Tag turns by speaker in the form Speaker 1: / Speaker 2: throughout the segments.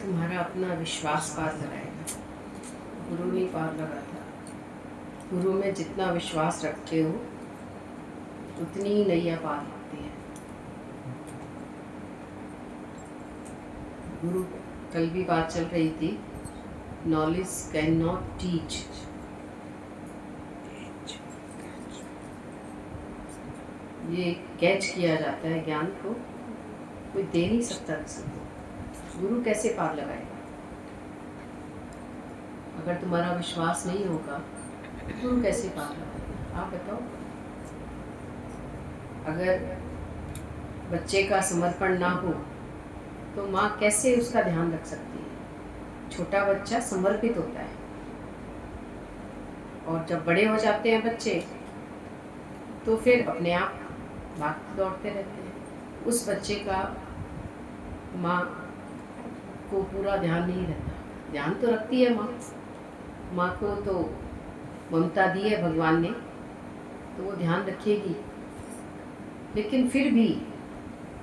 Speaker 1: तुम्हारा अपना विश्वास पार लगाएगा, गुरु नहीं पार लगाता। गुरु में जितना विश्वास रखते हो उतनी ही नैया पार लगती है। गुरु कल भी बात चल रही थी, नॉलेज कैन नॉट टीच। ये कैच किया जाता है, ज्ञान को कोई दे नहीं सकता किसी को। गुरु कैसे पार लगाएगा? अगर तुम्हारा विश्वास नहीं होगा तो गुरु कैसे पार लगाएगा? आप बताओ। अगर बच्चे का समर्पण ना हो तो माँ कैसे उसका ध्यान रख सकती है? छोटा बच्चा समर्पित होता है, और जब बड़े हो जाते हैं बच्चे तो फिर अपने आप भागते दौड़ते रहते हैं। उस बच्चे का माँ को पूरा ध्यान नहीं रहता। ध्यान तो रखती है माँ, माँ को तो ममता दी है भगवान ने, तो वो ध्यान रखेगी। लेकिन फिर भी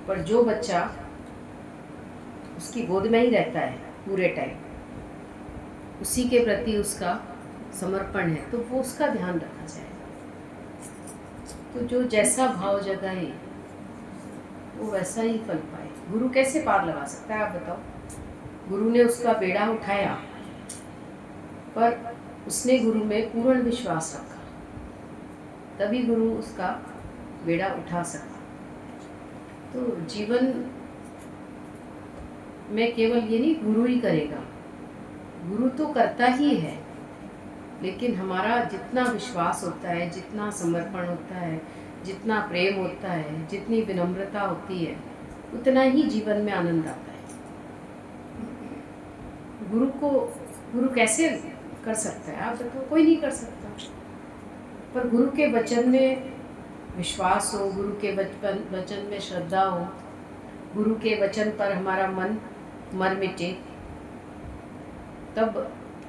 Speaker 1: पर जो बच्चा उसकी गोद में ही रहता है पूरे टाइम, उसी के प्रति उसका समर्पण है, तो वो उसका ध्यान रखा जाएगा। तो जो जैसा भाव जगाए वो वैसा ही फल पाए। गुरु कैसे पार लगा सकता है? आप बताओ। गुरु ने उसका बेड़ा उठाया, पर उसने गुरु में पूर्ण विश्वास रखा, तभी गुरु उसका बेड़ा उठा सका। तो जीवन में केवल ये नहीं गुरु ही करेगा, गुरु तो करता ही है, लेकिन हमारा जितना विश्वास होता है, जितना समर्पण होता है, जितना प्रेम होता है, जितनी विनम्रता होती है, उतना ही जीवन में आनंद आता है। गुरु कैसे कर सकता है? आप बताओ। कोई नहीं कर सकता। पर गुरु के वचन में विश्वास हो, गुरु के वचन में श्रद्धा हो, गुरु के वचन पर हमारा मन मर मिटे, तब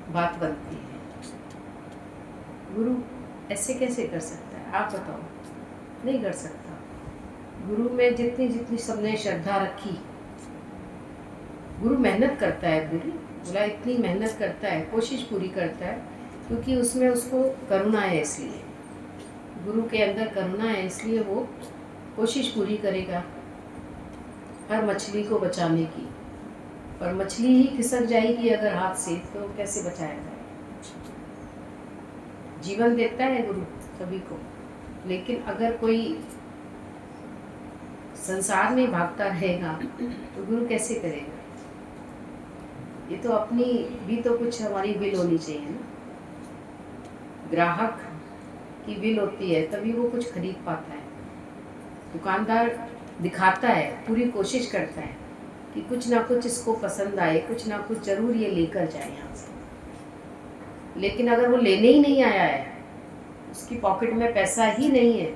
Speaker 1: बात बनती है। गुरु ऐसे कैसे कर सकता है? आप बताओ। नहीं कर सकता। गुरु में जितनी जितनी सबने श्रद्धा रखी, गुरु मेहनत करता है। गुरु बोला इतनी मेहनत करता है, कोशिश पूरी करता है, क्योंकि उसमें उसको करुणा है। इसलिए गुरु के अंदर करुणा है, इसलिए वो कोशिश पूरी करेगा हर मछली को बचाने की। पर मछली ही खिसक जाएगी अगर हाथ से, तो कैसे बचाया जाए? जीवन देता है गुरु सभी को, लेकिन अगर कोई संसार में भागता रहेगा तो गुरु कैसे करेगा? ये तो अपनी भी तो कुछ हमारी विल होनी चाहिए ना। ग्राहक की विल होती है तभी वो कुछ खरीद पाता है। दुकानदार दिखाता है, पूरी कोशिश करता है कि कुछ ना कुछ इसको पसंद आए, कुछ ना कुछ जरूर ये लेकर जाए यहाँ से। लेकिन अगर वो लेने ही नहीं आया है, उसकी पॉकेट में पैसा ही नहीं है,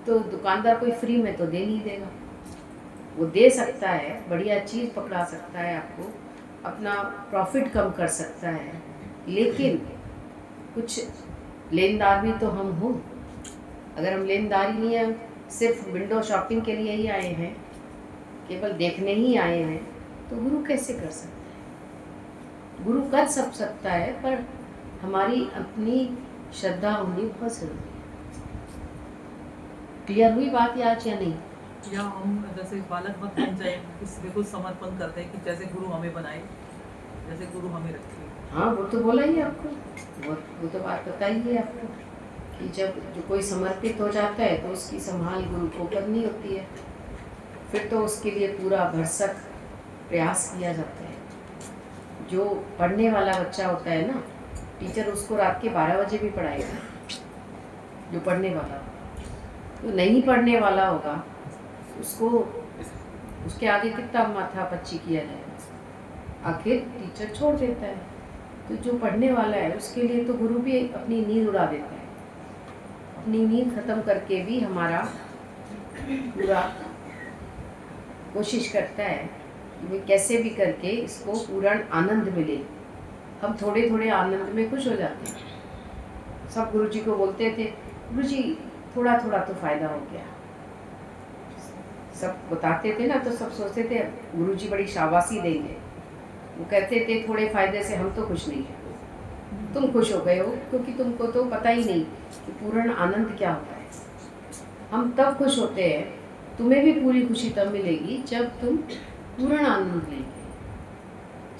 Speaker 1: तो दुकानदार कोई फ्री में तो दे नहीं देगा। वो दे सकता है, बढ़िया चीज़ पकड़ा सकता है, आपको अपना प्रॉफिट कम कर सकता है, लेकिन कुछ लेनदार भी तो हम हों। अगर हम लेनदार ही नहीं हैं, सिर्फ विंडो शॉपिंग के लिए ही आए हैं, केवल देखने ही आए हैं, तो गुरु कैसे कर सकते हैं? गुरु कर सब सकता है, पर हमारी अपनी श्रद्धा होनी बहुत जरूरी है। क्लियर हुई बात आज या नहीं?
Speaker 2: या हम जैसे बालक मत बन जाए, बिल्कुल समर्पण करते हैं कि जैसे गुरु हमें बनाए, जैसे गुरु हमें रखे।
Speaker 1: हाँ, वो तो बोला ही आपको, वो तो बात बताई है आपको कि जब जो कोई समर्पित हो जाता है तो उसकी संभाल गुरु को करनी होती है। फिर तो उसके लिए पूरा भरसक प्रयास किया जाता है। जो पढ़ने वाला बच्चा होता है ना, टीचर उसको रात के 12 बजे भी पढ़ाएगा, जो पढ़ने वाला होगा। तो नहीं पढ़ने वाला होगा, उसको उसके आगे कितना माथापच्ची किया जाएगा, आखिर टीचर छोड़ देता है। तो जो पढ़ने वाला है उसके लिए तो गुरु भी अपनी नींद उड़ा देता है। अपनी नींद खत्म करके भी हमारा पूरा कोशिश करता है कि कैसे भी करके इसको पूर्ण आनंद मिले। हम थोड़े थोड़े आनंद में खुश हो जाते हैं। सब गुरु जी को बोलते थे, गुरु जी थोड़ा थोड़ा तो फ़ायदा हो गया, सब बताते थे ना तो सब सोचते थे गुरुजी बड़ी शाबाशी देंगे। वो कहते थे थोड़े फायदे से हम तो खुश नहीं हैं, तुम खुश हो गए हो क्योंकि तुमको तो पता ही नहीं कि पूर्ण आनंद क्या होता है। हम तब खुश होते हैं, तुम्हें भी पूरी खुशी तब मिलेगी जब तुम पूर्ण आनंद लेंगे,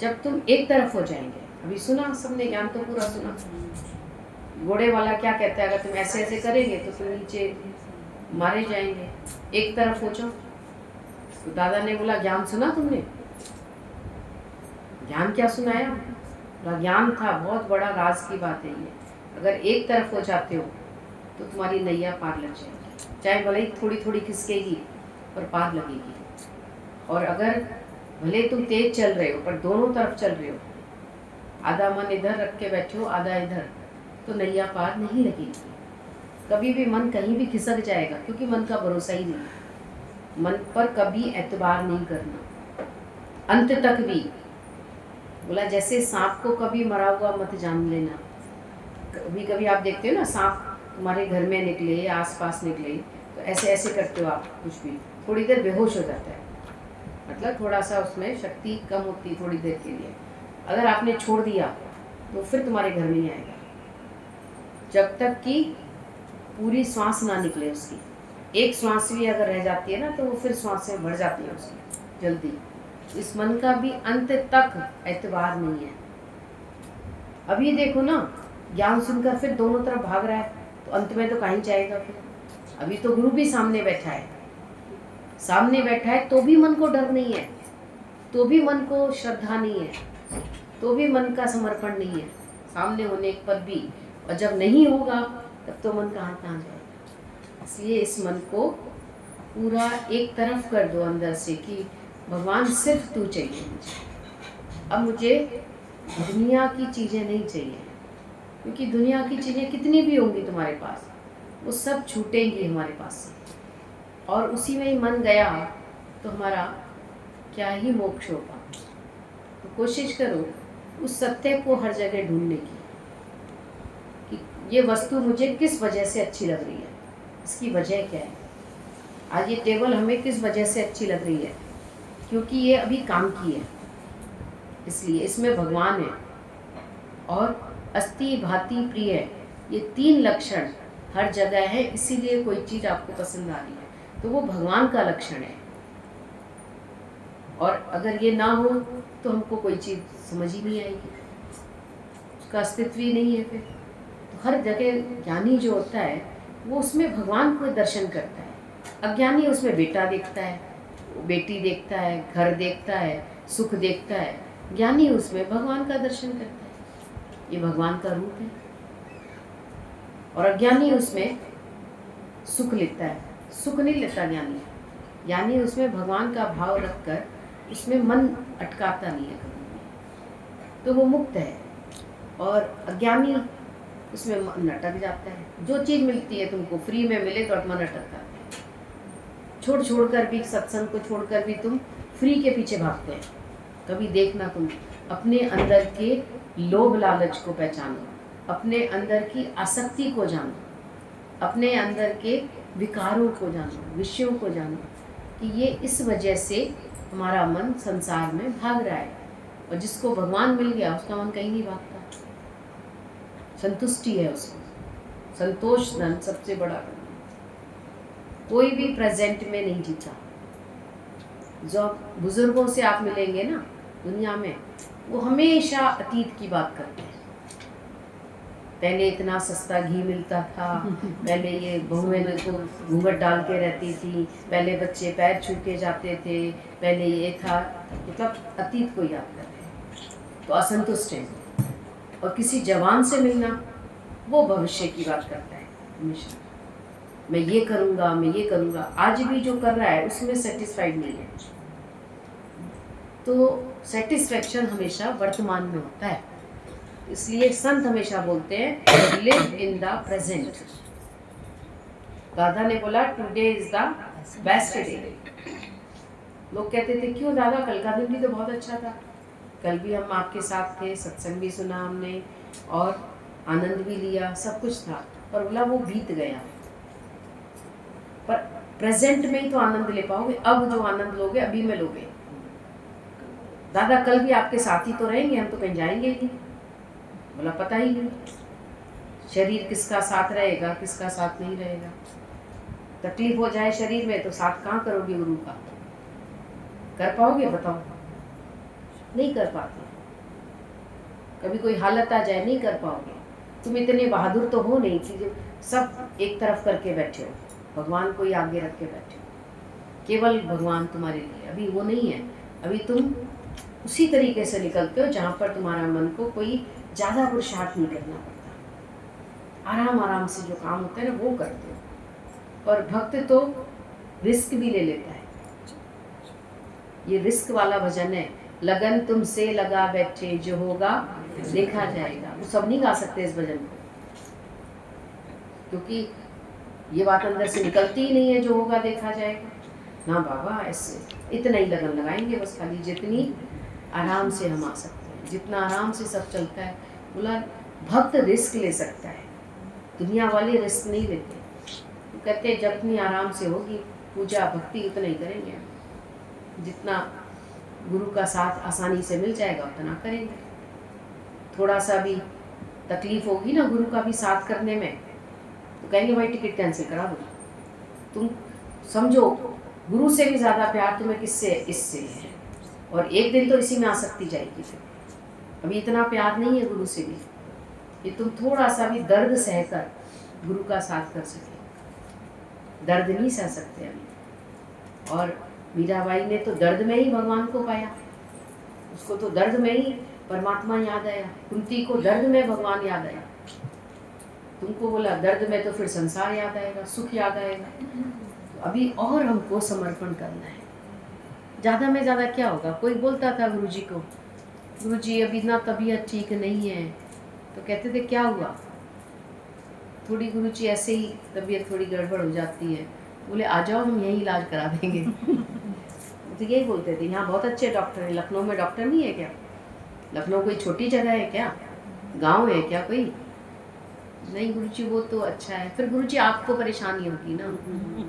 Speaker 1: जब तुम एक तरफ हो जाएंगे। अभी सुना सबने, ज्ञान तो पूरा सुना। घोड़े वाला क्या कहता है, अगर तुम ऐसे ऐसे करेंगे तो तुम नीचे मारे जाएंगे, एक तरफ हो जाओ। तो दादा ने बोला ज्ञान सुना तुमने? ज्ञान क्या सुनाया? बोला ज्ञान था, बहुत बड़ा राज की बात है ये। अगर एक तरफ हो जाते हो तो तुम्हारी नैया पार लग जाएगी, चाहे भले ही थोड़ी थोड़ी खिसकेगी पर पार लगेगी। और अगर भले तुम तेज चल रहे हो पर दोनों तरफ चल रहे हो, आधा मन इधर रख के बैठे हो आधा इधर, तो नैया पार नहीं लगेगी। कभी भी मन कहीं भी खिसक जाएगा, क्योंकि मन का भरोसा ही नहीं। मन पर कभी एतबार नहीं करना, अंत तक भी। बोला जैसे सांप को कभी मरा हुआ मत जान लेना। कभी कभी आप देखते हो ना, सांप तुम्हारे घर में निकले, आसपास निकले, तो ऐसे ऐसे करते हो आप, कुछ भी थोड़ी देर बेहोश हो जाता है, मतलब थोड़ा सा उसमें शक्ति कम होती है थोड़ी देर के लिए। अगर आपने छोड़ दिया तो फिर तुम्हारे घर में ही आएगा, जब तक कि पूरी श्वास ना निकले उसकी। एक श्वास भी अगर रह जाती है ना तो वो फिर श्वासें बढ़ जाती हैं उसकी जल्दी। इस मन का भी अंत तक एतबार नहीं है। अभी देखो ना, ज्ञान सुनकर फिर दोनों तरफ भाग रहा है, तो अंत में तो कहीं जाएगा फिर। अभी तो गुरु भी सामने बैठा है, सामने बैठा है तो भी मन को डर नहीं है, तो भी मन को श्रद्धा नहीं है, तो भी मन का समर्पण नहीं है सामने होने पर भी। और जब नहीं होगा तब तो मन कहाँ जाएगा। इसलिए इस मन को पूरा एक तरफ कर दो अंदर से कि भगवान सिर्फ तू चाहिए मुझे। अब मुझे दुनिया की चीज़ें नहीं चाहिए, क्योंकि दुनिया की चीज़ें कितनी भी होंगी तुम्हारे पास, वो सब छूटेंगी हमारे पास से, और उसी में ही मन गया तो हमारा क्या ही मोक्ष होगा। तो कोशिश करो उस सत्य को हर जगह ढूंढने की, कि ये वस्तु मुझे किस वजह से अच्छी लग रही है, इसकी वजह क्या है। आज ये टेबल हमें किस वजह से अच्छी लग रही है, क्योंकि ये अभी काम की है, इसलिए इसमें भगवान है। और अस्ति भांति प्रिय, ये तीन लक्षण हर जगह है, इसीलिए कोई चीज़ आपको पसंद आ रही है तो वो भगवान का लक्षण है। और अगर ये ना हो तो हमको कोई चीज़ समझ ही नहीं आएगी, उसका अस्तित्व ही नहीं है फिर। तो हर जगह ज्ञानी जो होता है वो उसमें भगवान को दर्शन करता है। अज्ञानी उसमें बेटा देखता है, बेटी देखता है, घर देखता है, सुख देखता है। ज्ञानी उसमें भगवान का दर्शन करता है, ये भगवान का रूप है। और अज्ञानी उसमें सुख लेता है, सुख नहीं लेता ज्ञानी। ज्ञानी उसमें भगवान का भाव रखकर उसमें मन अटकाता नहीं है कभी भी, तो वो मुक्त है। और अज्ञानी उसमें मन अटक जाता है। जो चीज़ मिलती है तुमको फ्री में मिले तो मन अटकता है। छोड़ कर भी, सत्संग को छोड़कर भी तुम फ्री के पीछे भागते हैं। कभी देखना, तुम अपने अंदर के लोभ लालच को पहचानो, अपने अंदर की आसक्ति को जानो, अपने अंदर के विकारों को जानो, विषयों को जानो, कि ये इस वजह से हमारा मन संसार में भाग रहा है। और जिसको भगवान मिल गया उसका मन कहीं नहीं भागता, संतुष्टि है उसको। संतोष धन सबसे बड़ा धन। कोई भी प्रेजेंट में नहीं जीता। जो बुजुर्गों से आप मिलेंगे ना दुनिया में, वो हमेशा अतीत की बात करते हैं। पहले इतना सस्ता घी मिलता था, पहले ये बहुएं को घूंघट डाल के रहती थी, पहले बच्चे पैर छू के जाते थे, पहले ये था, मतलब अतीत को याद कर रहे हैं। तो असंतुष्ट हैं। और किसी जवान से मिलना, वो भविष्य की बात करता है हमेशा। मैं ये करूँगा, मैं ये करूँगा। आज भी जो कर रहा है उसमें सेटिस्फाइड नहीं है। तो सेटिस्फेक्शन हमेशा वर्तमान में होता है। इसलिए संत हमेशा बोलते हैं लिव इन द प्रेजेंट। दादा ने बोला today is the best day. लोग कहते थे क्यों दादा, कल का दिन भी तो बहुत अच्छा था, कल भी हम आपके साथ थे, सत्संग भी सुना हमने और आनंद भी लिया, सब कुछ था। पर बोला वो बीत गया। पर प्रेजेंट में ही तो आनंद ले पाओगे। अब जो आनंद लोगे अभी में लोगे। दादा कल भी आपके साथ ही तो रहेंगे, हम तो कहीं जाएंगे ही नहीं। बोला पता ही नहीं, शरीर किसका साथ रहेगा किसका साथ नहीं रहेगा। तकलीफ हो जाए शरीर में तो साथ कहाँ करोगे गुरु का? कर पाओगे बताओ? नहीं कर पाते। कभी कोई हालत आ जाए नहीं कर पाओगे। तुम इतने बहादुर तो हो नहीं कि जो सब एक तरफ करके बैठे हो, भगवान को ही आगे रख के बैठे हो। केवल भगवान तुम्हारे लिए अभी वो नहीं है। अभी तुम उसी तरीके से निकलते हो जहाँ पर तुम्हारा मन को कोई ज़्यादा पुरुषार्थ नहीं करना पड़ता। आराम आराम से जो काम होते हैं ना वो करते हो। और भक्त तो रिस्क भी ले लेता है। ये रिस्क वाला भजन है, लगन तुमसे लगा बैठे जो होगा देखा जाएगा। वो सब नहीं गा सकते इस भजन को, क्योंकि ये बात अंदर से निकलती ही नहीं है जो होगा देखा जाएगा। ना बाबा, ऐसे इतना ही लगन लगाएंगे बस, खाली जितनी आराम से हम आ सकते हैं, जितना आराम से सब चलता है। बोला भक्त रिस्क ले सकता है, दुनिया वाले रिस्क नहीं लेते। तो कहते हैं जितनी आराम से होगी पूजा भक्ति उतना ही करेंगे, जितना गुरु का साथ आसानी से मिल जाएगा उतना करेंगे। थोड़ा सा भी तकलीफ होगी ना गुरु का भी साथ करने में तो कहेंगे भाई टिकट कैंसिल करा दो। तुम समझो गुरु से भी ज़्यादा प्यार तुम्हें किससे? इससे है। और एक दिन तो इसी में आसक्ति जाएगी। फिर अभी इतना प्यार नहीं है गुरु से भी, ये तुम थोड़ा सा भी दर्द सहकर गुरु का साथ कर सके। दर्द नहीं सह सकते अभी। और मीराबाई ने तो दर्द में ही भगवान को पाया, उसको तो दर्द में ही परमात्मा याद आया। कुंती को दर्द में भगवान याद आया। तुमको बोला दर्द में तो फिर संसार याद आएगा, सुख याद आएगा। तो अभी और हमको समर्पण करना है। ज़्यादा में ज़्यादा क्या होगा? कोई बोलता था गुरुजी को, गुरुजी अभी ना तबीयत ठीक नहीं है, तो कहते थे क्या हुआ? थोड़ी गुरुजी ऐसे ही तबीयत थोड़ी गड़बड़ हो जाती है, बोले आ जाओ हम यही इलाज करा देंगे। तो यही बोलते थे। यहाँ बहुत अच्छे डॉक्टर हैं। लखनऊ में डॉक्टर नहीं है क्या? लखनऊ कोई छोटी जगह है क्या? गांव है क्या कोई? नहीं गुरुजी वो तो अच्छा है। फिर गुरुजी आपको परेशानी होगी ना?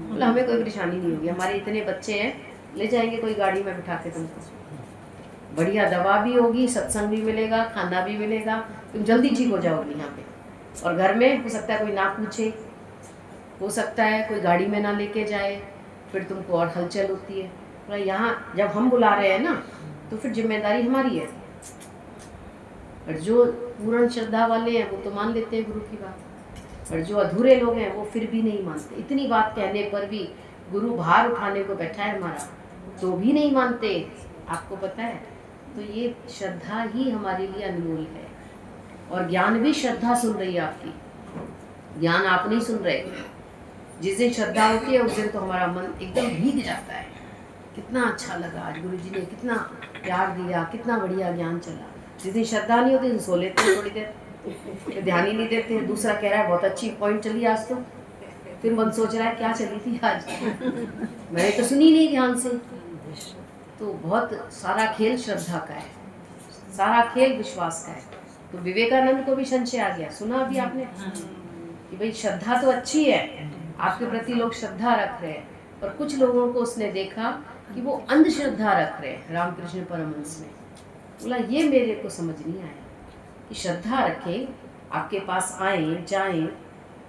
Speaker 1: बोला हमें कोई परेशानी नहीं होगी, हमारे इतने बच्चे हैं, ले जाएंगे कोई गाड़ी में बिठा के तुमको। बढ़िया दवा भी होगी, सत्संग भी मिलेगा, खाना भी मिलेगा, तुम जल्दी ठीक हो जाओगे यहाँ पे। और घर में हो सकता है कोई ना पूछे, हो सकता है कोई गाड़ी में ना लेके जाए, फिर तुमको और हलचल होती है। और यहाँ जब हम बुला रहे हैं ना तो फिर जिम्मेदारी हमारी है। और जो पूर्ण श्रद्धा वाले हैं वो तो मान लेते हैं गुरु की बात, और जो अधूरे लोग हैं वो फिर भी नहीं मानते। इतनी बात कहने पर भी गुरु भार उठाने को बैठा है हमारा, तो भी नहीं मानते। आपको पता है? तो ये श्रद्धा ही हमारे लिए अनमोल है। और ज्ञान भी श्रद्धा सुन रही है आपकी, ज्ञान आप नहीं सुन रहे। जिस दिन श्रद्धा होती है उस दिन तो हमारा मन एकदम भीग जाता है। कितना अच्छा लगा आज गुरुजी ने कितना प्यार दिया, कितना बढ़िया ज्ञान चला। जिस दिन श्रद्धा नहीं होती सो लेते हैं थोड़ी देर, फिर ध्यान ही नहीं देते हैं। दूसरा कह रहा है बहुत अच्छी पॉइंट चली आज तो, फिर मन सोच रहा है क्या चली थी आज, मैंने तो सुनी नहीं ध्यान से। तो बहुत सारा खेल श्रद्धा का है, सारा खेल विश्वास का है। तो विवेकानंद को भी संशय आ गया, सुना अभी आपने कि भाई श्रद्धा तो अच्छी है, आपके प्रति लोग श्रद्धा रख रहे हैं, और कुछ लोगों को उसने देखा कि वो अंधश्रद्धा रख रहे हैं। रामकृष्ण परमहंस ने बोला ये मेरे को समझ नहीं आया कि श्रद्धा रखें, आपके पास आए जाएं,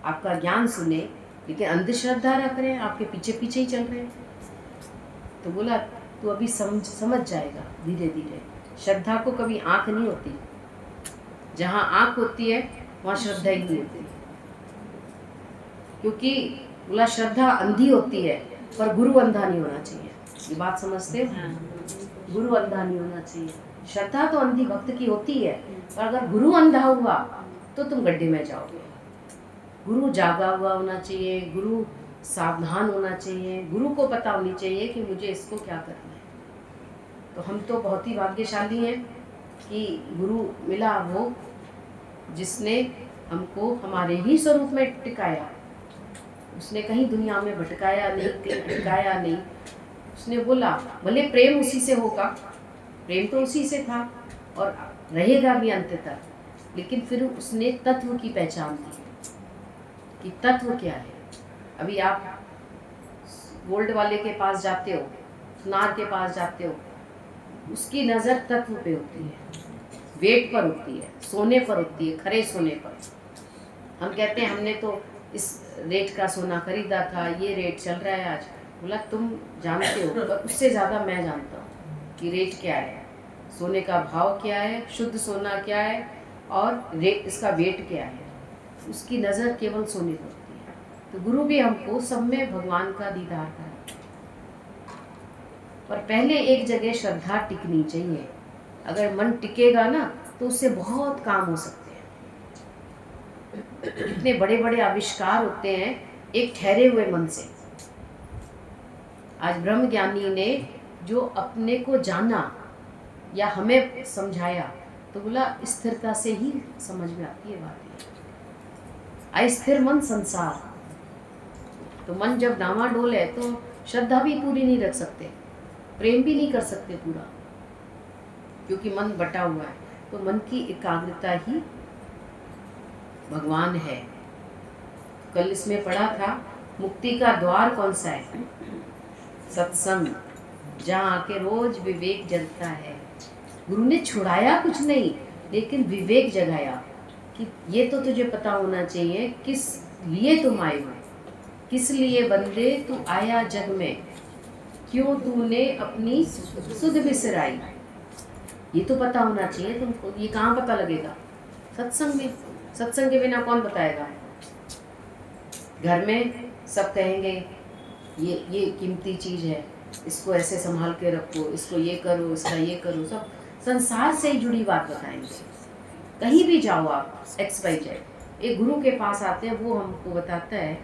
Speaker 1: आपका ज्ञान सुने, लेकिन अंधश्रद्धा रख रहे हैं, आपके पीछे पीछे ही चल रहे हैं। तो बोला तू अभी समझ जाएगा धीरे धीरे। श्रद्धा को कभी आँख नहीं होती, जहाँ आँख होती है वहाँ श्रद्धा ही नहीं होती। क्योंकि बोला श्रद्धा अंधी होती है पर गुरु अंधा नहीं होना चाहिए। ये बात समझते हो? गुरु अंधा नहीं होना चाहिए। श्रद्धा तो अंधी भक्त की होती है, पर अगर गुरु अंधा हुआ तो तुम गड्ढे में जाओगे। गुरु जागा हुआ होना चाहिए, गुरु सावधान होना चाहिए, गुरु को पता होनी चाहिए कि मुझे इसको क्या करना है। तो हम तो बहुत ही भाग्यशाली हैं कि गुरु मिला वो जिसने हमको हमारे ही स्वरूप में टिकाया। उसने कहीं दुनिया में भटकाया नहीं, कहीं अटकाया नहीं। उसने बोला भले प्रेम उसी से होगा, प्रेम तो उसी से था और रहेगा भी अंत तक, लेकिन फिर उसने तत्व की पहचान दी कि तत्व क्या है। अभी आप गोल्ड वाले के पास जाते हो, सुनार के पास जाते हो, उसकी नज़र तत्व पे होती है, वेट पर होती है, सोने पर होती है, खरे सोने पर। हम कहते हैं हमने तो इस रेट का सोना खरीदा था, ये रेट चल रहा है आज। बोला तुम जानते हो, पर उससे ज़्यादा मैं जानता हूँ कि रेट क्या है, सोने का भाव क्या है, शुद्ध सोना क्या है, और रेट इसका वेट क्या है। उसकी नज़र केवल सोने पर होती है। तो गुरु भी हमको सब में भगवान का दीदार कराता है, पर पहले एक जगह श्रद्धा टिकनी चाहिए। अगर मन टिकेगा ना तो उससे बहुत काम हो सकते हैं। इतने बड़े बड़े आविष्कार होते हैं एक ठहरे हुए मन से। आज ब्रह्म ज्ञानी ने जो अपने को जाना या हमें समझाया, तो बोला स्थिरता से ही समझ में आती है बात। अस्थिर मन संसार। तो मन जब डामाडोल है तो श्रद्धा भी पूरी नहीं रख सकते, प्रेम भी नहीं कर सकते पूरा, क्योंकि मन बटा हुआ है। तो मन की एकाग्रता ही भगवान है। कल इसमें पढ़ा था, मुक्ति का द्वार कौन सा है? सत्संग, जहाँ आके रोज विवेक जगता है। गुरु ने छुड़ाया कुछ नहीं, लेकिन विवेक जगाया कि ये तो तुझे पता होना चाहिए किस लिए तुम आए हो, किस लिए बंदे तू आया जग में, क्यों तूने अपनी सुध बिसराई। ये तो पता होना चाहिए तुमको। ये कहाँ पता लगेगा? सत्संग में। सत्संग के बिना कौन बताएगा? घर में सब कहेंगे ये कीमती चीज़ है, इसको ऐसे संभाल के रखो, इसको ये करो, इसका ये करो, सब संसार से ही जुड़ी बात बताएंगे। कहीं भी जाओ आप, XYZ, एक गुरु के पास आते हैं, वो हमको बताता है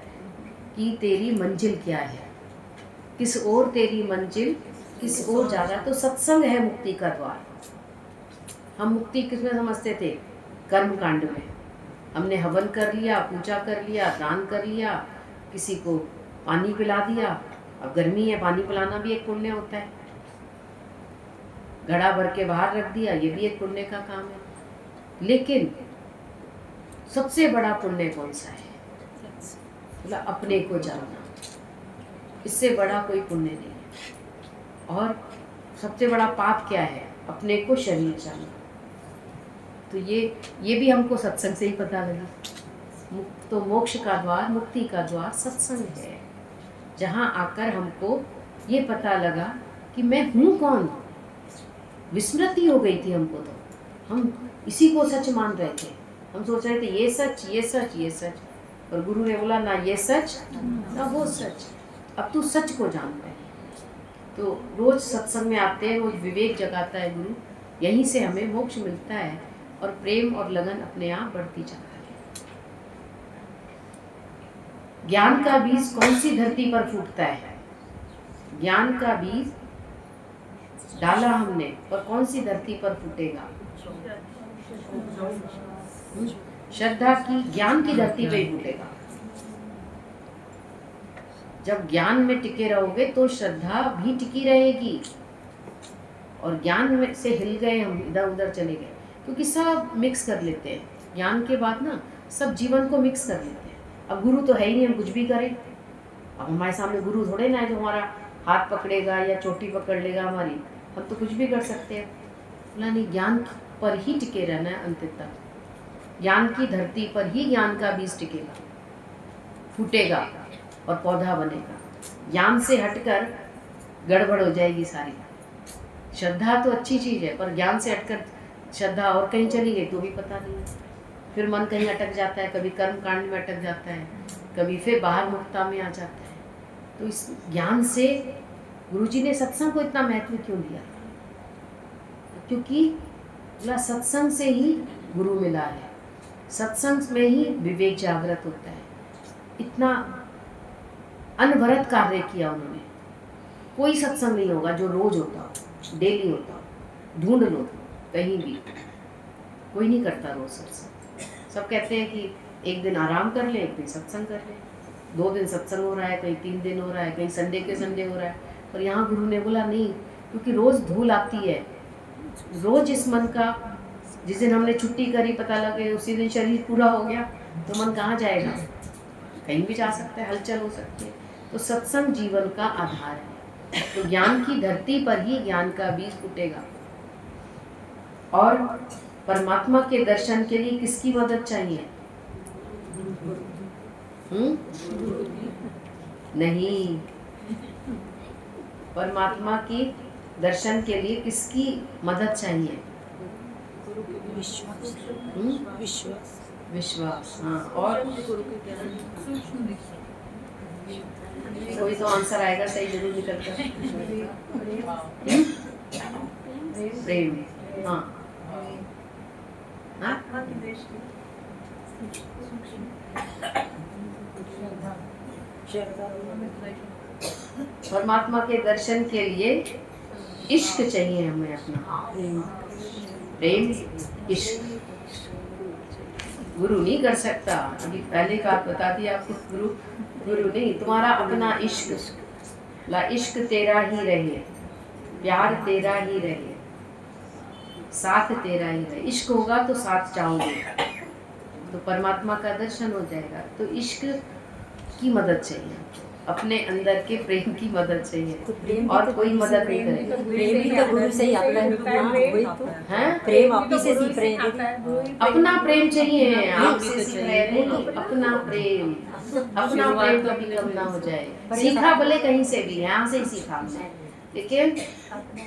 Speaker 1: कि तेरी मंजिल क्या है, किस ओर तेरी मंजिल, किस ओर जा रहा है। तो सत्संग है मुक्ति का द्वार। हम मुक्ति किस में समझते थे? कर्म कांड में। हमने हवन कर लिया, पूजा कर लिया, दान कर लिया, किसी को पानी पिला दिया। अब गर्मी है, पानी पिलाना भी एक पुण्य होता है। घड़ा भर के बाहर रख दिया, ये भी एक पुण्य का काम है। लेकिन सबसे बड़ा पुण्य कौन सा है? बोला अपने को जानना। इससे बड़ा कोई पुण्य नहीं है। और सबसे बड़ा पाप क्या है? अपने को शरीर जानना। तो ये भी हमको सत्संग से ही पता लगा। तो मोक्ष का द्वार, मुक्ति का द्वार सत्संग है, जहाँ आकर हमको ये पता लगा कि मैं हूँ कौन। विस्मृति हो गई थी हमको। तो हम इसी को सच मान रहे थे। हम सोच रहे थे ये सच, ये सच, ये सच। और गुरु ने बोला ना ये सच ना वो सच, अब तू सच को जान रहे। तो रोज सत्संग में आते हैं, रोज विवेक जगाता है गुरु। यहीं से हमें मोक्ष मिलता है और प्रेम और लगन अपने आप बढ़ती जाती है। ज्ञान का बीज कौन सी धरती पर फूटता है? ज्ञान का बीज डाला हमने, पर कौन सी धरती पर फूटेगा? श्रद्धा की, ज्ञान की धरती पे फूटेगा। जब ज्ञान में टिके रहोगे तो श्रद्धा भी टिकी रहेगी। और ज्ञान में से हिल गए हम, इधर उधर चले गए, क्योंकि सब मिक्स कर लेते हैं। ज्ञान के बाद ना सब जीवन को मिक्स कर लेते हैं। अब गुरु तो है ही नहीं, हम कुछ भी करें। अब हमारे सामने गुरु थोड़े ना है जो हमारा हाथ पकड़ेगा या चोटी पकड़ लेगा हमारी। हम तो कुछ भी कर सकते हैं। बोला नहीं, ज्ञान पर ही टिके रहना है अंत तक। ज्ञान की धरती पर ही ज्ञान का बीज टिकेगा, फूटेगा और पौधा बनेगा। ज्ञान से हटकर गड़बड़ हो जाएगी सारी। श्रद्धा तो अच्छी चीज़ है, पर ज्ञान से हटकर श्रद्धा और कहीं चली गई तो भी पता नहीं है। फिर मन कहीं अटक जाता है, कभी कर्म कांड में अटक जाता है, कभी फिर बाहर मुक्ता में आ जाता है। तो इस ज्ञान से गुरुजी ने सत्संग को इतना महत्व क्यों दिया? क्योंकि बोला सत्संग से ही गुरु मिला है, सत्संग में ही विवेक जागृत होता है। इतना अनवरत कार्य किया उन्होंने। कोई सत्संग नहीं होगा जो रोज होता हो, डेली होता हो। ढूंढ लो कहीं भी, कोई नहीं करता रोज सत्संग। सब कहते हैं कि एक दिन आराम कर ले, एक दिन सत्संग कर ले। 2 दिन सत्संग हो रहा है, कहीं 3 दिन हो रहा है, कहीं संडे के संडे हो रहा है। पर यहाँ गुरु ने बोला नहीं, क्योंकि रोज धूल आती है। रोज इस मन का, जिस दिन हमने छुट्टी करी पता लगे उसी दिन शरीर पूरा हो गया, तो मन कहाँ जाएगा? कहीं भी जा सकता है, हलचल हो सकती है। तो सत्संग जीवन का आधार है। तो ज्ञान की धरती पर ही ज्ञान का बीज फूटेगा। और परमात्मा के दर्शन के लिए किसकी मदद चाहिए? नहीं, परमात्मा की दर्शन के लिए किसकी मदद चाहिए?
Speaker 3: विश्वास। विश्वास।
Speaker 1: विश्वास। हाँ, और कोई तो आंसर आएगा सही जरूर निकल कर। प्रेम। हाँ हाँ, परमात्मा के दर्शन के लिए इश्क चाहिए हमें अपना। प्रेम, इश्क। गुरु नहीं कर सकता। अभी पहले बात बता दी आपको, गुरु नहीं, तुम्हारा अपना इश्क। ला इश्क तेरा ही रहे, प्यार तेरा ही रहे, साथ तेरा ही रहे। इश्क होगा तो साथ चाहोगे, तो परमात्मा का दर्शन हो जाएगा। तो इश्क की मदद चाहिए, अपने अंदर के प्रेम की मदद चाहिए, और कोई मदद नहीं करेगा।
Speaker 3: प्रेम भी तो गुरु से ही आता है। प्रेम आप ही से सीख रहे हैं।
Speaker 1: अपना प्रेम चाहिए, आपसे सीख रहे हैं नहीं, अपना प्रेम। अपना प्रेम कभी कम ना हो जाए। सीखा भले कहीं से भी, यहाँ से ही सीखा हमने, लेकिन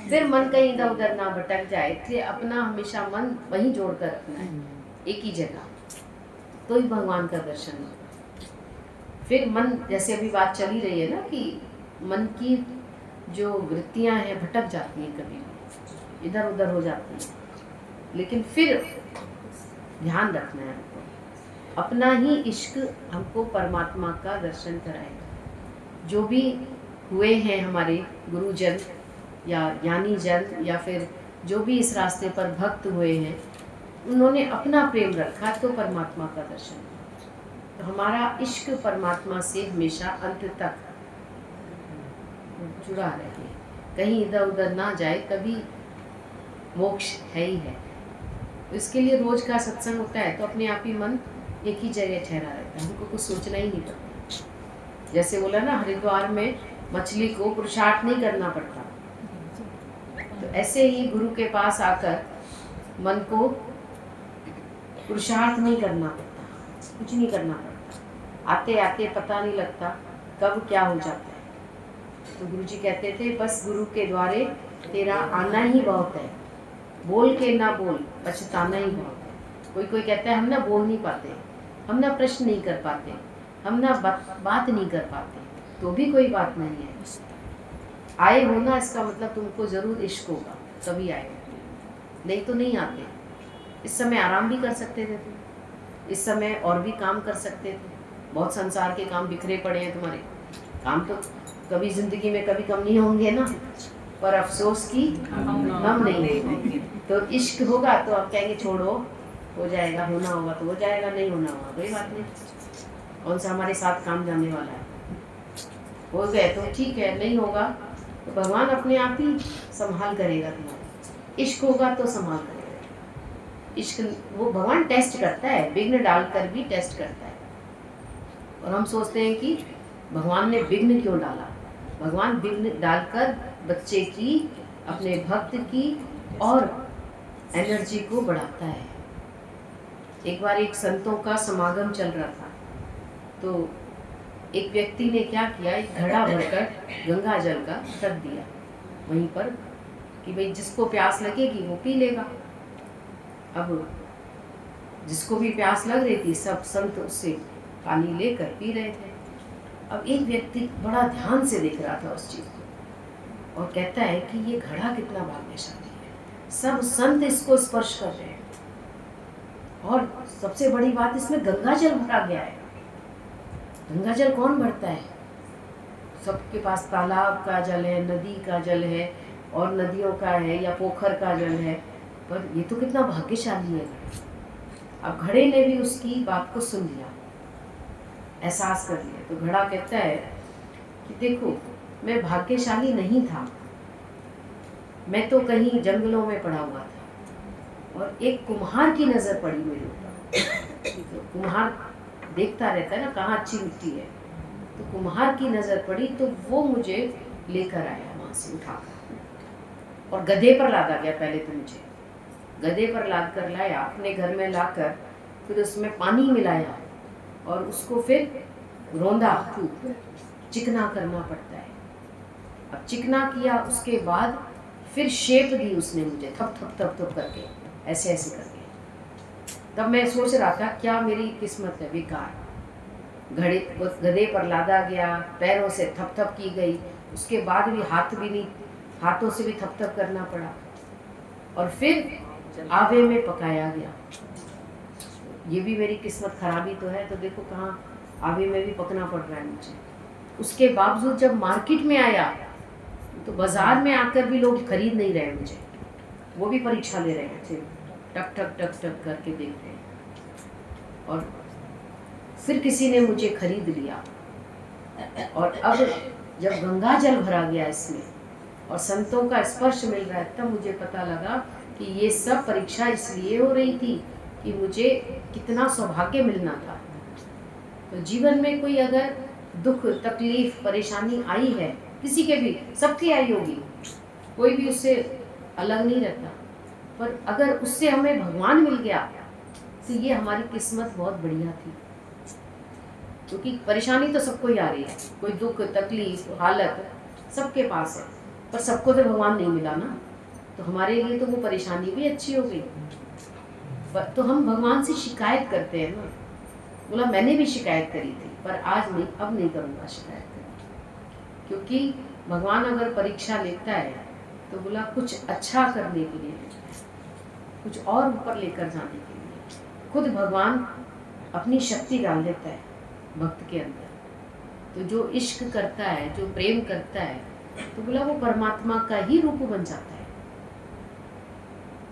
Speaker 1: फिर मन कहीं इधर उधर ना भटक जाए, इसलिए अपना हमेशा मन वहीं जोड़ कर रखना है, एक ही जगह, तो ही भगवान का दर्शन होगा। फिर मन, जैसे अभी बात चली रही है ना कि मन की जो वृत्तियां हैं भटक जाती हैं, कभी इधर उधर हो जाती हैं, लेकिन फिर ध्यान रखना है हमको, अपना ही इश्क हमको परमात्मा का दर्शन कराएगा। जो भी हुए हैं हमारे गुरुजन या ज्ञानी जन, या फिर जो भी इस रास्ते पर भक्त हुए हैं, उन्होंने अपना प्रेम रखा तो परमात्मा का दर्शन। तो हमारा इश्क परमात्मा से हमेशा अंत तक जुड़ा रहे, कहीं इधर उधर ना जाए, तभी मोक्ष है ही है। तो इसके लिए रोज का सत्संग होता है, तो अपने आप ही मन एक ही जगह ठहरा रहता है, हमको कुछ सोचना ही नहीं पड़ता। जैसे बोला ना, हरिद्वार में मछली को पुरुषार्थ नहीं करना पड़ता, तो ऐसे ही गुरु के पास आकर मन को पुरुषार्थ नहीं करना पड़ता, कुछ नहीं करना पड़ता। आते आते पता नहीं लगता कब क्या हो जाता है। तो गुरुजी कहते थे, बस गुरु के द्वारे तेरा आना ही बहुत है, बोल के ना बोल, पछताना ही बहुत है। कोई कोई कहता है हम ना बोल नहीं पाते, हम ना प्रश्न नहीं कर पाते, हम ना बात नहीं कर पाते, तो भी कोई बात नहीं है। आए हो ना, इसका मतलब तुमको जरूर इश्क होगा, तभी आए, नहीं तो नहीं आते। इस समय आराम भी कर सकते थे तुम, इस समय और भी काम कर सकते थे। बहुत संसार के काम बिखरे पड़े हैं तुम्हारे, काम तो कभी जिंदगी में कभी कम नहीं होंगे ना, पर अफसोस की कम नहीं होंगे। तो इश्क होगा तो आप कहेंगे छोड़ो, हो जाएगा, होना होगा तो हो जाएगा, नहीं होना होगा कोई बात नहीं, कौन सा हमारे साथ काम जाने वाला है। हो गए तो ठीक है, नहीं होगा तो भगवान अपने आप ही संभाल करेगा तुम्हारा। इश्क होगा तो संभाल करेगा। इश्क वो भगवान टेस्ट करता है, विघ्न डालकर भी टेस्ट करता है। और हम सोचते हैं कि भगवान ने विघ्न क्यों डाला। भगवान विघ्न डालकर बच्चे की, अपने भक्त की और एनर्जी को बढ़ाता है। एक बार एक संतों का समागम चल रहा था, तो एक व्यक्ति ने क्या किया, एक घड़ा भरकर गंगा जल का रख दिया वहीं पर कि भाई जिसको प्यास लगेगी वो पी लेगा। अब जिसको भी प्यास लग रही थी, सब संत उससे पानी लेकर पी रहे थे। अब एक व्यक्ति बड़ा ध्यान से देख रहा था उस चीज़ को और कहता है कि ये घड़ा कितना भाग्यशाली है, सब संत इसको स्पर्श कर रहे हैं, और सबसे बड़ी बात इसमें गंगा जल भरा गया है। गंगा जल कौन भरता है? सबके पास तालाब का जल है, नदी का जल है, और नदियों का है या पोखर का जल है, पर ये तो कितना भाग्यशाली है। अब घड़े ने भी उसकी बात को सुन लिया, एहसास कर लिया। तो घड़ा कहता है कि देखो, मैं भाग्यशाली नहीं था, मैं तो कहीं जंगलों में पड़ा हुआ था, और एक कुम्हार की नज़र पड़ी मेरे ऊपर। तो कुम्हार देखता रहता है ना कहाँ अच्छी मिट्टी है, तो कुम्हार की नज़र पड़ी तो वो मुझे लेकर आया वहाँ से उठाकर, और गधे पर लादा गया। पहले तो मुझे गधे पर लाद कर लाया, अपने घर में लाकर फिर उसमें पानी मिलाया और उसको फिर रौंदा, खूब चिकना करना पड़ता है। अब चिकना किया, उसके बाद फिर शेप दी उसने मुझे, थप थप थप थप करके, ऐसे ऐसे करके। तब मैं सोच रहा था क्या मेरी किस्मत है बेकार। गधे पर लादा गया, पैरों से थप थप की गई, उसके बाद भी हाथों से भी थप थप करना पड़ा, और फिर आवे में पकाया गया। ये भी मेरी किस्मत खराबी तो है। तो देखो कहाँ आवे में भी पकना पड़ रहा है मुझे। उसके बावजूद जब मार्केट में आया तो बाजार में आकर भी लोग खरीद नहीं रहे मुझे, वो भी परीक्षा ले रहे हैं, फिर टक टक टक टक करके देख रहे हैं। और फिर किसी ने मुझे खरीद लिया, और अब जब गंगा जल भरा गया इसमें और संतों का स्पर्श मिल रहा है, तब मुझे पता लगा कि ये सब परीक्षा इसलिए हो रही थी कि मुझे कितना सौभाग्य मिलना था। तो जीवन में कोई अगर दुख, तकलीफ, परेशानी आई है, किसी के भी, सबकी आई होगी, कोई भी उससे अलग नहीं रहता, पर अगर उससे हमें भगवान मिल गया तो ये हमारी किस्मत बहुत बढ़िया थी। क्योंकि परेशानी तो सबको ही आ रही है, कोई दुख, तकलीफ, हालत सबके पास है, पर सबको तो भगवान नहीं मिला ना। तो हमारे लिए तो वो परेशानी भी अच्छी हो गई। तो हम भगवान से शिकायत करते हैं ना, बोला मैंने भी शिकायत करी थी, पर आज नहीं, अब नहीं करूँगा शिकायत। क्योंकि भगवान अगर परीक्षा लेता है तो बोला कुछ अच्छा करने के लिए लेता है, कुछ और ऊपर लेकर जाने के लिए। खुद भगवान अपनी शक्ति डाल देता है भक्त के अंदर। तो जो इश्क करता है, जो प्रेम करता है, तो बोला वो परमात्मा का ही रूप बन जाता है।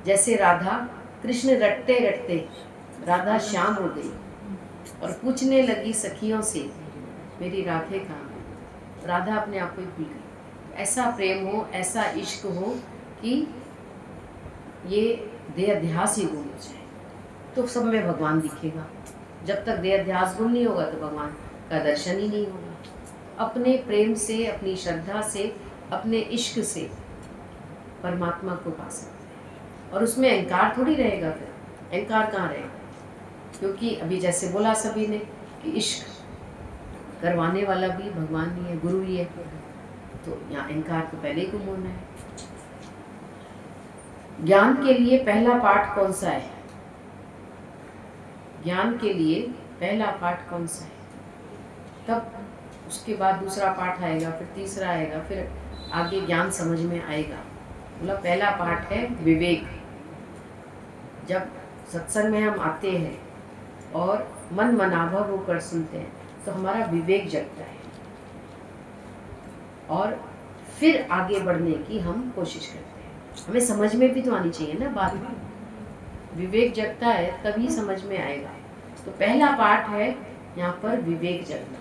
Speaker 1: जैसे राधा कृष्ण रटते रटते राधा श्याम हो गई और पूछने लगी सखियों से मेरी राधे कहाँ है। राधा अपने आप को ही भूल गई। ऐसा प्रेम हो, ऐसा इश्क हो कि ये देहाध्यास ही गुम हो जाए, तो सब में भगवान दिखेगा। जब तक देहाध्यास गुम नहीं होगा तो भगवान का दर्शन ही नहीं होगा। अपने प्रेम से, अपनी श्रद्धा से, अपने इश्क से परमात्मा को पा सकते हैं, और उसमें अहंकार थोड़ी रहेगा। फिर अहंकार कहाँ रहेगा? क्योंकि अभी जैसे बोला सभी ने कि इश्क करवाने वाला भी भगवान ही है, गुरु ही है, तो यहाँ अहंकार तो पहले ही गुम होना है। ज्ञान के लिए पहला पाठ कौन सा है? ज्ञान के लिए पहला पाठ कौन सा है? तब उसके बाद दूसरा पाठ आएगा, फिर तीसरा आएगा, फिर आगे ज्ञान समझ में आएगा। बोला पहला पाठ है विवेक। जब सत्संग में हम आते हैं और मन मनाभव होकर सुनते हैं तो हमारा विवेक जगता है, और फिर आगे बढ़ने की हम कोशिश करते हैं। हमें समझ में भी तो आनी चाहिए ना बात। विवेक जगता है तभी समझ में आएगा। तो पहला पाठ है यहाँ पर विवेक जगना।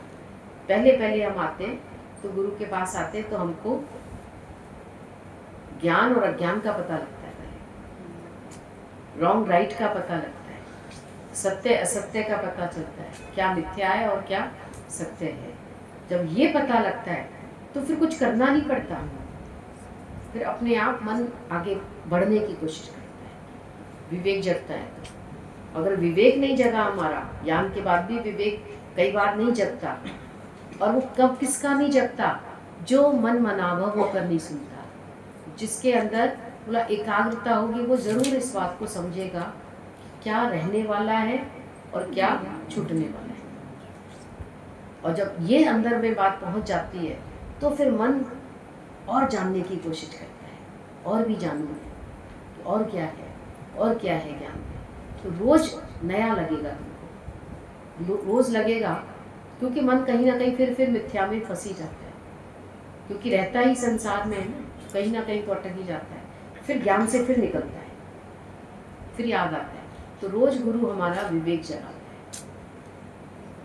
Speaker 1: पहले हम आते हैं तो गुरु के पास आते हैं तो हमको ज्ञान और अज्ञान का पता लगता है, रॉन्ग राइट का पता लगता है, सत्य असत्य का पता चलता है, क्या मिथ्या है और क्या सत्य है। जब ये पता लगता है तो फिर कुछ करना नहीं पड़ता, फिर अपने आप मन आगे बढ़ने की कोशिश करता है। विवेक जगता है। तो अगर विवेक नहीं जगा हमारा, ज्ञान के बाद भी विवेक कई बार नहीं जगता, और वो कब किसका नहीं जगता? जो मन मनाभव होकर नहीं सुनता। जिसके अंदर बोला एकाग्रता होगी वो जरूर इस बात को समझेगा क्या रहने वाला है और क्या छूटने वाला है। और जब ये अंदर में बात पहुंच जाती है तो फिर मन और जानने की कोशिश करता है, और भी जानना है, और क्या है, और क्या है ज्ञान में। तो रोज नया लगेगा तुमको, रोज लगेगा, क्योंकि मन कहीं ना कहीं फिर मिथ्या में फंसी जाता है, क्योंकि रहता ही संसार में है ना, कहीं ना कहीं तो अटक ही जाता है। फिर ज्ञान से फिर निकलता है, फिर याद आता है। तो रोज गुरु हमारा विवेक जगाता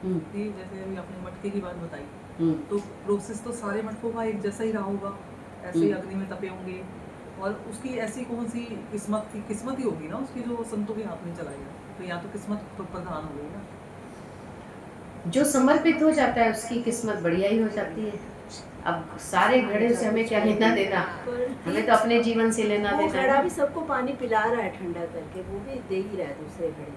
Speaker 1: है।
Speaker 2: जैसे अभी आपने मटके की बात बताई, तो प्रोसेस तो सारे मटकों का एक जैसा ही रहा होगा, ऐसे ही अग्नि में तपे होंगे, और उसकी ऐसी कौन सी किस्मत ही होगी ना उसकी जो संतों के हाथ में चलाई है। तो यहाँ तो किस्मत तो प्रधान हो गई ना।
Speaker 1: जो समर्पित हो जाता है उसकी किस्मत बढ़िया ही हो जाती है। अब सारे घड़े से हमें क्या लेना देना, हमें तो अपने जीवन से लेना
Speaker 3: वो
Speaker 1: देना
Speaker 3: घड़ा
Speaker 1: है।
Speaker 3: भी सबको पानी पिला रहा है ठंडा करके, वो भी दे ही रहा है दूसरे घड़े,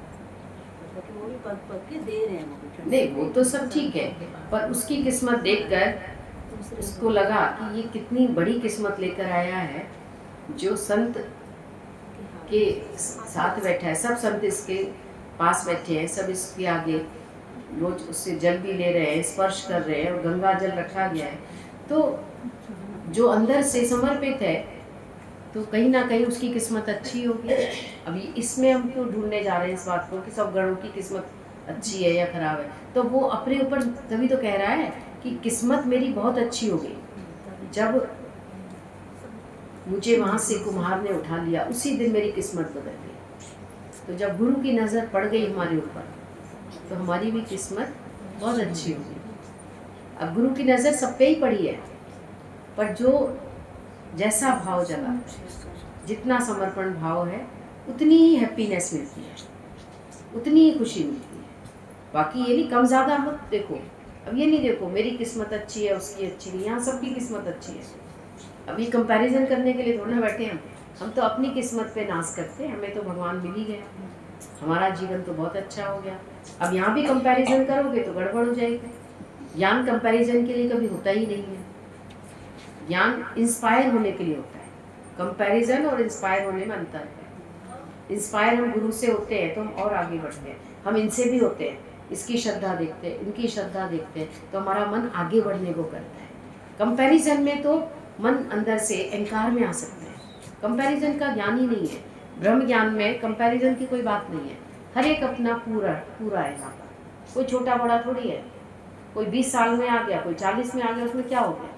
Speaker 3: मतलब कि वो भी पक पक के दे रहे हैं वो भी ठंडा।
Speaker 1: नहीं वो तो सब ठीक है, पर उसकी किस्मत देखकर उसको लगा कि ये कितनी बड़ी किस्मत लेकर आया है, जो संत के साथ बैठा है। सब संत इसके पास बैठे हैं, सब इसके आगे रोज उससे जल भी ले रहे हैं, स्पर्श कर रहे हैं, और गंगा जल रखा गया है। तो जो अंदर से समर्पित है तो कहीं ना कहीं उसकी किस्मत अच्छी होगी। अभी इसमें हम क्यों ढूंढने जा रहे हैं इस बात को कि सब गणों की किस्मत अच्छी है या खराब है। तो वो अपने ऊपर तभी तो कह रहा है कि किस्मत मेरी बहुत अच्छी होगी। जब मुझे वहाँ से कुम्हार ने उठा लिया, उसी दिन मेरी किस्मत बदल गई। तो जब गुरु की नज़र पड़ गई हमारे ऊपर, तो हमारी भी किस्मत बहुत अच्छी होगी। अब गुरु की नज़र सब पे ही पड़ी है, पर जो जैसा भाव जगा, जितना समर्पण भाव है, उतनी ही हैप्पीनेस मिलती है, उतनी ही खुशी मिलती है। बाकी ये नहीं कम ज़्यादा मत देखो। अब ये नहीं देखो मेरी किस्मत अच्छी है उसकी अच्छी नहीं, यहाँ सबकी किस्मत अच्छी है। अभी कंपैरिजन करने के लिए थोड़ा ना बैठे हम तो अपनी किस्मत पे नाज करते हैं, हमें तो भगवान मिल ही गया, हमारा जीवन तो बहुत अच्छा हो गया। अब यहाँ भी कंपैरिजन करोगे तो गड़बड़ हो जाएगी। ज्ञान कंपैरिजन के लिए कभी होता ही नहीं है, ज्ञान इंस्पायर होने के लिए होता है। कंपैरिजन और इंस्पायर होने में अंतर है। इंस्पायर हम गुरु से होते हैं तो हम और आगे बढ़ते हैं, हम इनसे भी होते हैं, इसकी श्रद्धा देखते हैं, इनकी श्रद्धा देखते हैं, तो हमारा मन आगे बढ़ने को करता है। कंपैरिजन में तो मन अंदर से अहंकार में आ सकता है। कंपैरिजन का ज्ञान ही नहीं है। ब्रह्म ज्ञान में कंपैरिजन की कोई बात नहीं है। हर एक अपना पूरा है यहाँ पर, कोई छोटा बड़ा थोड़ी है। कोई 20 साल में आ गया, कोई 40 में आ गया, उसमें क्या हो गया।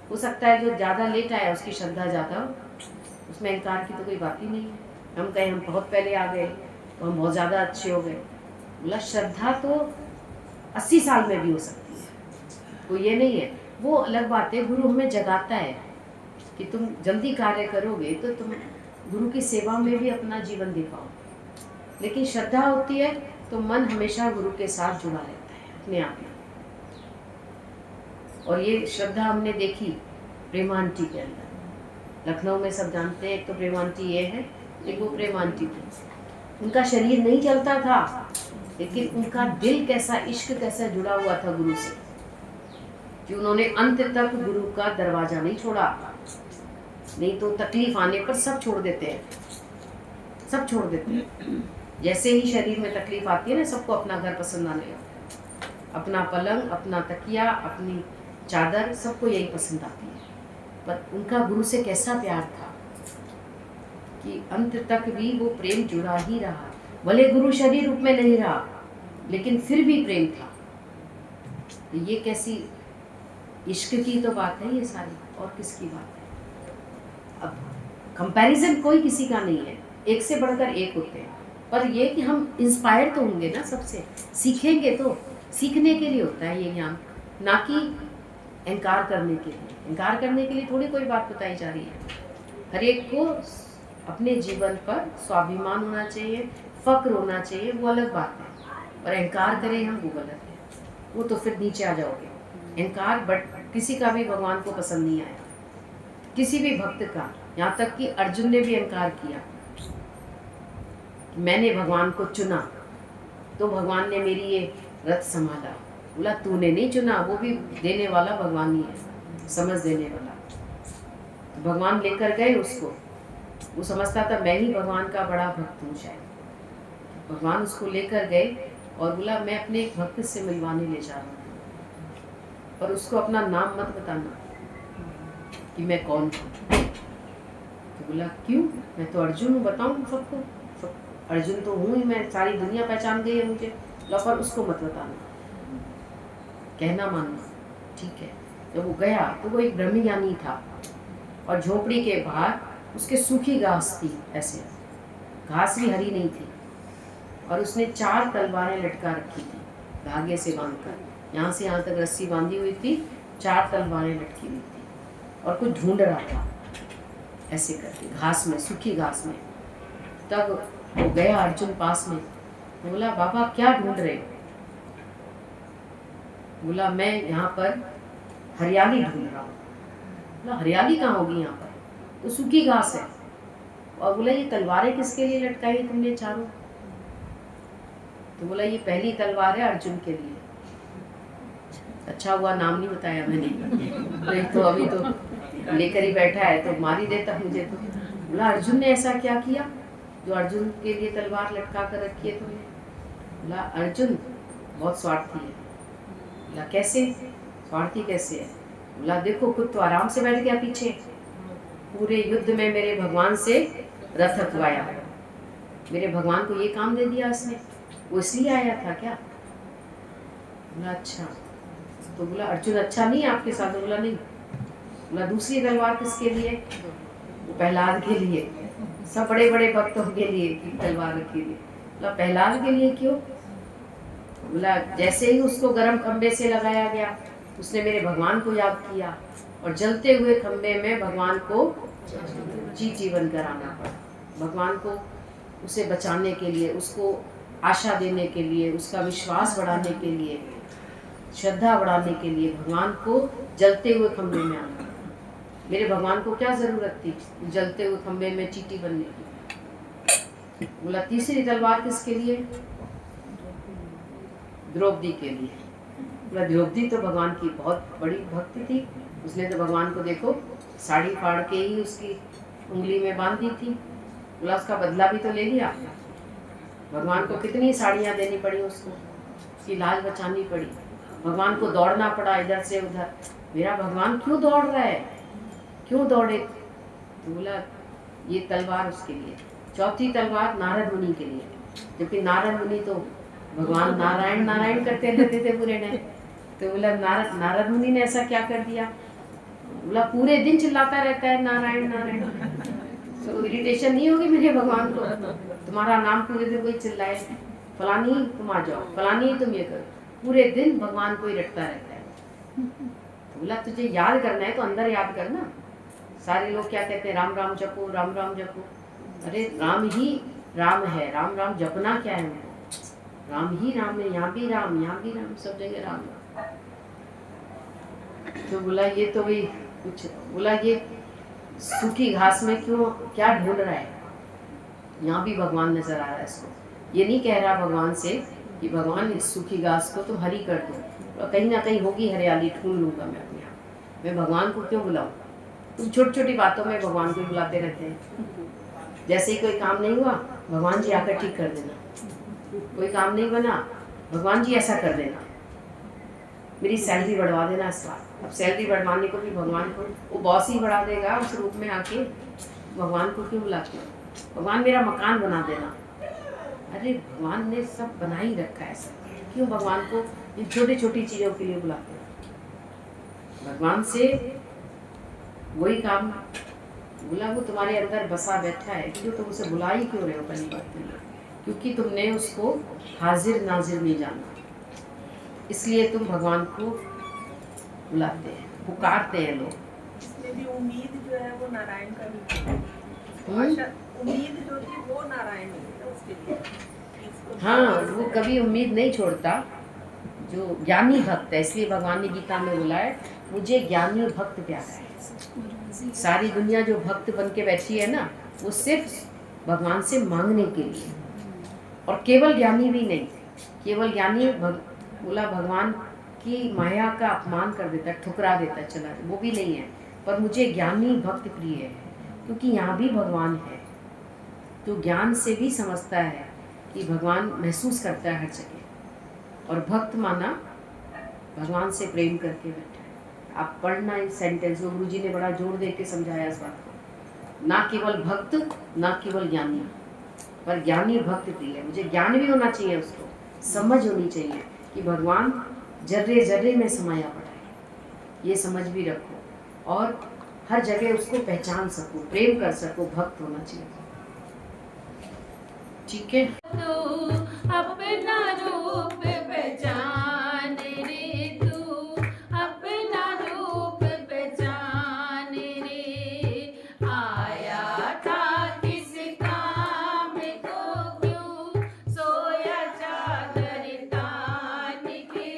Speaker 1: हो सकता है जो ज़्यादा लेट आया उसकी श्रद्धा ज़्यादा हो, उसमें अहंकार की तो कोई बात ही नहीं है। हम कहें हम बहुत पहले आ गए तो हम बहुत ज़्यादा अच्छे हो गए, बोला श्रद्धा तो 80 साल में भी हो सकती है, तो ये नहीं है। वो अलग बात है। गुरु हमें जगाता है कि तुम जल्दी कार्य करोगे तो तुम गुरु की सेवा में भी अपना जीवन दे पाओ। लेकिन श्रद्धा होती है तो मन हमेशा गुरु के साथ जुड़ा रहता है अपने आप में। और ये श्रद्धा हमने देखी प्रेम आंटी के अंदर। लखनऊ में सब जानते हैं, एक तो प्रेम आंटी ये है, एक वो प्रेम आंटी थी। उनका शरीर नहीं चलता था, लेकिन उनका दिल कैसा, इश्क कैसा जुड़ा हुआ था गुरु से, कि उन्होंने अंत तक गुरु का दरवाजा नहीं छोड़ा। नहीं तो तकलीफ आने पर सब छोड़ देते हैं, सब छोड़ देते हैं। जैसे ही शरीर में तकलीफ आती है ना, सबको अपना घर पसंद आने लगता है, अपना पलंग, अपना तकिया, अपनी चादर, सबको यही पसंद आती है। पर उनका गुरु से कैसा प्यार था कि अंत तक भी वो प्रेम जुड़ा ही रहा। भले गुरु शरीर रूप में नहीं रहा, लेकिन फिर भी प्रेम था। तो ये कैसी इश्क की तो बात है ये सारी, और किसकी बात है। अब कंपैरिजन कोई किसी का नहीं है, एक से बढ़कर एक होते हैं। पर ये कि हम इंस्पायर तो होंगे ना सबसे, सीखेंगे तो, सीखने के लिए होता है ये ज्ञान, ना कि अहंकार करने के लिए। अहंकार करने के लिए थोड़ी कोई बात बताई जा रही है। हर एक को अपने जीवन पर स्वाभिमान होना चाहिए, फक्र होना चाहिए, वो अलग बात है। और अहंकार करें हम, वो गलत है, वो तो फिर नीचे आ जाओगे। अहंकार बट किसी का भी भगवान को पसंद नहीं आया, किसी भी भक्त का। यहाँ तक कि अर्जुन ने भी अहंकार किया, मैंने भगवान को चुना तो भगवान ने मेरी ये रथ संभाला। बोला तूने नहीं चुना, वो भी देने वाला भगवान ही है, समझ देने वाला। तो भगवान लेकर गए उसको, वो समझता था मैं ही भगवान का बड़ा भक्त हूँ शायद। भगवान उसको लेकर गए और बोला मैं अपने एक भक्त से मिलवाने ले जा रहा हूँ, पर उसको अपना नाम मत बताना कि मैं कौन हूँ। तो बोला क्यों, मैं तो अर्जुन हूँ, बताऊँ सबको, सब अर्जुन तो हूँ ही मैं, सारी दुनिया पहचान गई है मुझे। लो पर उसको मत बताना, कहना मानना, ठीक है। जब वो गया तो वो एक ब्रह्मज्ञानी था, और झोपड़ी के बाहर उसके सूखी घास थी, ऐसे घास भी हरी नहीं थी, और उसने 4 तलवारें लटका रखी थी धागे से बांधकर। यहाँ से यहाँ तक रस्सी बांधी हुई थी, 4 तलवारें लटकी हुई थी, और कुछ ढूंढ रहा था ऐसे करके घास में, सूखी घास में। तब वो गया अर्जुन पास में, बोला बाबा क्या ढूंढ रहे हो। बोला मैं यहाँ पर हरियाली ढूंढ रहा हूँ। बोला हरियाली कहाँ होगी यहाँ पर, तो सूखी घास है। और बोला ये तलवारें किसके लिए लटकाई तुमने चारों? तो बोला ये पहली तलवार है अर्जुन के लिए। अच्छा हुआ नाम नहीं बताया मैंने, नहीं तो अभी तो लेकर ही बैठा है तो मार ही देता मुझे। तो बोला अर्जुन ने ऐसा क्या किया जो अर्जुन के लिए तलवार लटका कर रखी है तुमने? बोला अर्जुन बहुत स्वार्थी है। बोला कैसे स्वार्थी कैसे है? बोला देखो खुद तो आराम से बैठ गया पीछे, पूरे युद्ध में मेरे भगवान से रथ हकवाया, मेरे भगवान को ये काम दे दिया उसने, वो इसलिए आया था क्या? बोला अच्छा। तो बोला अर्जुन अच्छा नहीं है आपके साथ? बोला नहीं। बोला दूसरी तलवार किसके लिए? वो प्रहलाद के लिए, सब बड़े बड़े भक्तों के लिए की तलवार रखी थी। बोला प्रहलाद के लिए क्यों? बोला जैसे ही उसको गर्म खंबे से लगाया गया उसने मेरे भगवान को याद किया और जलते हुए खंबे में भगवान को जीवन कराना पड़ा। भगवान को उसे बचाने के लिए, उसको आशा देने के लिए, उसका विश्वास बढ़ाने के लिए, श्रद्धा बढ़ाने के लिए भगवान को जलते हुए खंबे में आना। मेरे भगवान को क्या जरूरत थी जलते हुए खंबे में चींटी बनने की? बोला तीसरी तलवार किसके लिए? द्रौपदी के लिए। बोला द्रौपदी तो भगवान की बहुत बड़ी भक्त थी, उसने तो भगवान को देखो साड़ी फाड़ के ही उसकी उंगली में बांध दी थी। बोला उसका बदला भी तो ले लिया, भगवान को कितनी साड़ियाँ देनी पड़ी उसको, उसकी लाज बचानी पड़ी, भगवान को दौड़ना पड़ा इधर से उधर। मेरा भगवान क्यों दौड़ रहा है, क्यों दौड़े? तो बोला ये तलवार उसके लिए। चौथी तलवार नारद मुनि के लिए, जबकि नारद मुनि तो भगवान नारायण नारायण करते रहते थे पूरे टाइम। तो बोला नारद मुनि ने ऐसा क्या कर दिया? बोला पूरे दिन चिल्लाता रहता है नारायण नारायण, तो इरिटेशन नहीं होगी मेरे भगवान को? तुम्हारा नाम पूरे दिन कोई चिल्लाए, फलानी तुम आ जाओ, फलानी तुम ये करो, पूरे दिन भगवान को ही रटता रहता है। तो बोला तुझे याद करना है तो अंदर याद करना। सारे लोग क्या कहते हैं राम राम जपो, राम राम जपो। अरे राम ही राम है, राम राम जपना क्या है उनको? राम ही राम है, यहाँ भी राम, यहाँ भी राम, सब जगह राम। तो बोला ये तो भी कुछ, बोला ये सूखी घास में क्यों क्या ढूंढ रहा है? यहाँ भी भगवान नजर आ रहा है इसको। ये नहीं कह रहा भगवान से कि भगवान इस सूखी घास को तुम हरी कर दो, कहीं ना कहीं होगी हरियाली, ढूंढ लूंगा मैं अपने आप। मैं भगवान को क्यों बुलाऊं? तुम छोटी छोटी बातों में भगवान को बुलाते रहते हैं। जैसे ही कोई काम नहीं हुआ भगवान जी आकर ठीक कर देना, कोई काम नहीं बना भगवान जी ऐसा कर देना, मेरी सैलरी बढ़वा देना इस बार। अब सैलरी बढ़वाने को भी भगवान को वो बॉस ही बढ़ा देगा उस रूप में आके, भगवान को क्यों बुलाते हो? भगवान मेरा मकान बना देना। अरे भगवान ने सब बना ही रखा है, सब क्यों भगवान को इन छोटी छोटी चीज़ों के लिए बुलाते हो? भगवान से वही काम, बोला वो तुम्हारे अंदर बसा बैठा है, क्यों तुम उसे बुला ही क्यों रहे हो? पहली बात के लिए क्योंकि तुमने उसको हाजिर नाजिर नहीं जाना, इसलिए तुम भगवान को बुलाते हैं, पुकारते हैं लोग।
Speaker 4: इसमें भी उम्मीद जो है वो नारायण का रूप है। उम्मीद जो थी वो नारायण है उसके लिए।
Speaker 1: हाँ वो कभी उम्मीद नहीं छोड़ता, जो ज्ञानी भक्त है। इसलिए भगवान ने गीता में बोला है मुझे ज्ञानी भक्त प्यारा है। सारी दुनिया जो भक्त बन के बैठी है ना, वो सिर्फ भगवान से मांगने के लिए, और केवल ज्ञानी भी नहीं, केवल ज्ञानी बोला भगवान की माया का अपमान कर देता है, ठुकरा देता है, चला वो भी नहीं है। पर मुझे ज्ञानी भक्त प्रिय है, क्योंकि यहाँ भी भगवान है, जो ज्ञान से भी समझता है कि भगवान महसूस करता है हर जगह। और भक्त माना भगवान से प्रेम करके बैठा है। आप पढ़ना इस सेंटेंस में, गुरुजी ने बड़ा जोर दे के समझाया इस बात को। ना केवल भक्त, ना केवल ज्ञानी, पर ज्ञानी भक्त प्रिय है। मुझे ज्ञान भी होना चाहिए, उसको समझ होनी चाहिए कि भगवान जर्रे जर्रे में समाया पड़ा है, ये समझ भी रखो, और हर जगह उसको पहचान सको, प्रेम कर सको, भक्त होना चाहिए। ठीक है।
Speaker 5: तू अपना रूप पहचान रे, तू अपना रूप पहचान रे। आया था किस काम को, क्यों सोया चादर तान के।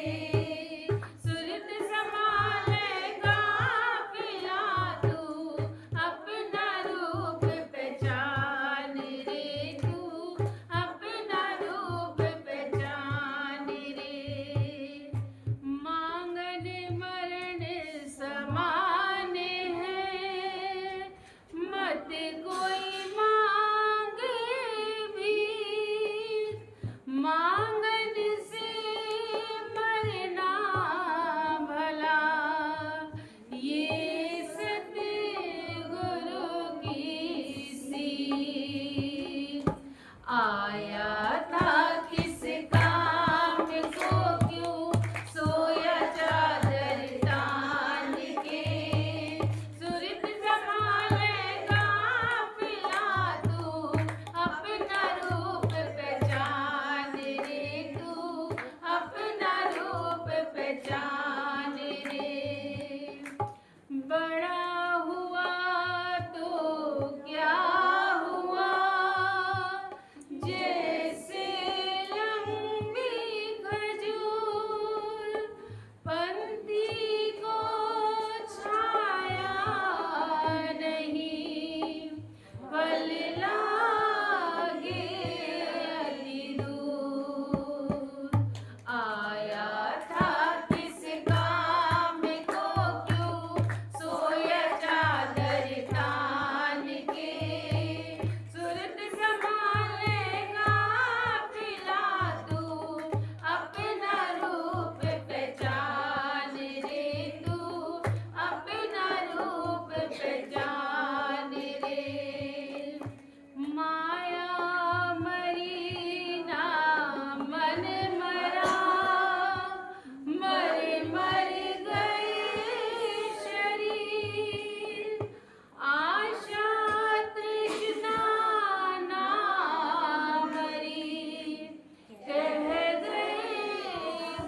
Speaker 5: आया था किस काम को क्यों सोया चादर तान के सुरत संभालेगा पिला तू अपना रूप पहचान रे तू अपना रूप पहचान रे बड़ा हुआ तो क्या हुआ जैसे लंबी खजूर पंथी को छाया नहीं फल लागे अति दूर आया था किस काम को क्यों सोया चादर तान के सूरत संभालेगा पिला तू अपना रूप पहचान रे तू अपना रूप पहचान रे माया मरी ना मन मरा मर मर गए शरीर आशा तृष्णा ना मरी कह गए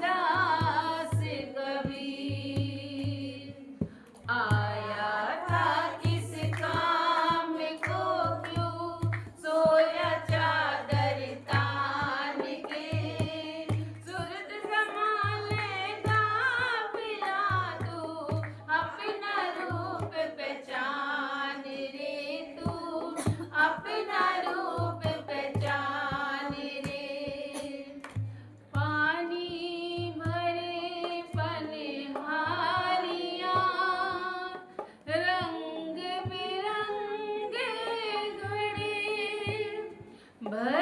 Speaker 5: दास कबीर आया था किस काम को क्यों सोया चादर तान के सूरत संभालेगा पिला तू अपना रूप पहचान रे तू अपना रूप पहचान रे पानी भरे पनहारियाँ रंग बिरंगे घड़े भर